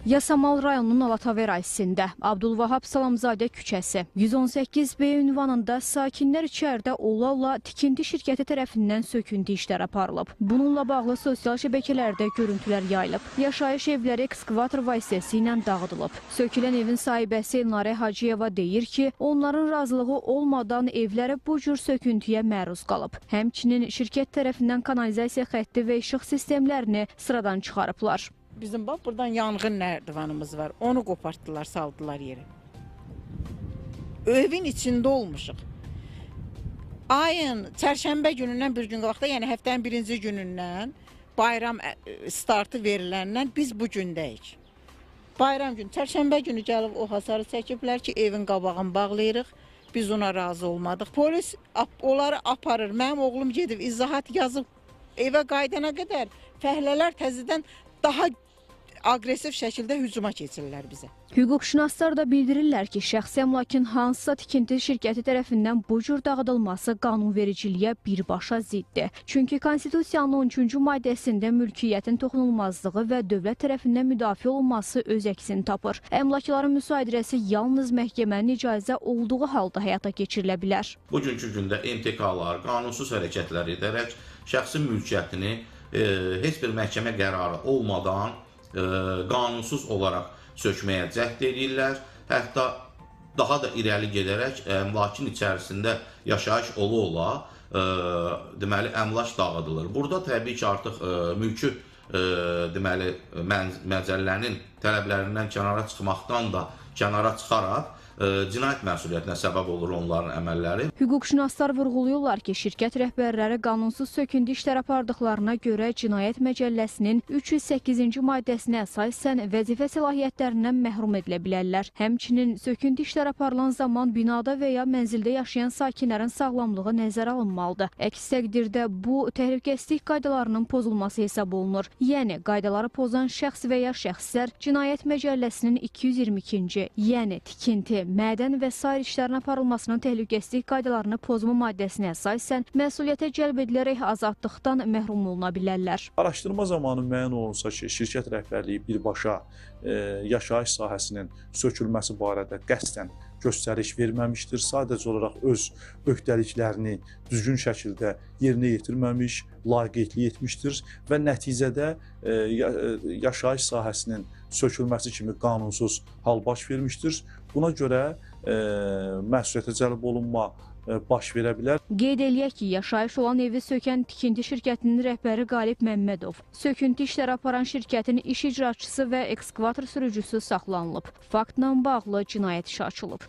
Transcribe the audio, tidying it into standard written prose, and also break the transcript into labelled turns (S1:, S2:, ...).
S1: Yasamal rayonunun Alataver ərazisində Abdülvahab Salamzadə küçəsi 118B ünvanında sakinlər içəridə ola-ola tikinti şirkəti tərəfindən söküntü işlər aparılıb. Bununla bağlı sosial şəbəkələrdə görüntülər yayılıb. Yaşayış evləri ekskavator vasitəsilə dağıdılıb. Sökülən evin sahibəsi Elnarə Hacıyeva deyir ki, onların razılığı olmadan evləri bu cür söküntüyə məruz qalıb. Həmçinin şirkət tərəfindən kanalizasiya xətti və işıq sistemlərini sıradan çıxarıblar.
S2: Bizim bax, buradan yanğın nərdivanımız var. Onu qopartdılar, saldılar yerə. Evin içində olmuşuq. Ayın çərşənbə günündən bir gün qabaqda, yəni həftənin birinci günündən bayram startı veriləndən biz bu gündəyik. Bayram günü, çərşənbə günü gəlib o hasarı çəkiblər ki, evin qabağını bağlayırıq. Biz ona razı olmadıq. Polis onları aparır. Mənim oğlum gedib izahat yazıb evə qaydana qədər fəhlələr təzədən daha aqressiv şəkildə hücuma keçirlər bizə.
S1: Hüquqşünaslar da bildirirlər ki, şəxsi əmlakın hansısa tikinti şirkəti tərəfindən bu cür dağıdılması qanunvericiliyə birbaşa ziddir. Çünki Konstitusiyanın 13-cü maddəsində mülkiyyətin toxunulmazlığı və dövlət tərəfindən müdafiə olunması öz əksini tapır. Əmlakların müsadirəsi yalnız məhkəmənin icazə olduğu halda həyata keçirilə bilər.
S3: Bugünkü gündə MTK-lar qanunsuz hərəkətlər edərək şəxsin mülkiyyətini heç bir məhkəmə qərarı olmadan qanunsuz olaraq sökməyə cəhd edirlər. Hətta daha da irəli gedərək əmlakın içərisində yaşayış ola-ola deməli əmlak dağıdılır. Burada təbii ki, artıq mülki deməli məcəllənin tələblərindən kənara çıxmaqdan da kənara çıxaraq cinayət məsuliyyətinə səbəb olur onların əməlləri.
S1: Hüquqşünaslar vurğuluyorlar ki, şirkət rəhbərləri qanunsuz söküntü işlər apardıqlarına görə Cinayət Məcəlləsinin 308-ci maddəsinə əsasən vəzifə səlahiyyətlərindən məhrum edilə bilərlər. Həmçinin söküntü işlər aparılan zaman binada və ya mənzildə yaşayan sakinlərin sağlamlığı nəzərə alınmalıdır. Əks təqdirdə bu təhlükəsizlik qaydalarının pozulması hesab olunur. Yəni qaydaları pozan şəxs və ya şəxslər Cinayət Məcəlləsinin 222-ci, yəni tikinti, mədən və sair işlərin aparılmasının təhlükəsizlik qaydalarını pozma maddəsinə əsasən məsuliyyətə cəlb edilərək azadlıqdan məhrum oluna bilərlər.
S4: Araşdırma zamanı müəyyən olunsa ki, şirkət rəhbərliyi birbaşa yaşayış sahəsinin sökülməsi barədə qəsdən göstəriş verməmişdir. Sadəcə olaraq öz öhdəliklərini düzgün şəkildə yerinə yetirməmiş, laqeydlik etmişdir və nəticədə yaşayış sahəsinin sökülməsi kimi qanunsuz hal baş vermişdir. Buna görə məsuliyyətə cəlb olunma baş verə bilər.
S1: Qeyd eləyək ki, yaşayış olan evi sökən tikinti şirkətinin rəhbəri Qalib Məmmədov, söküntü işləri aparan şirkətin iş icraçısı və ekskavator sürücüsü saxlanılıb. Faktla bağlı cinayət işi açılıb.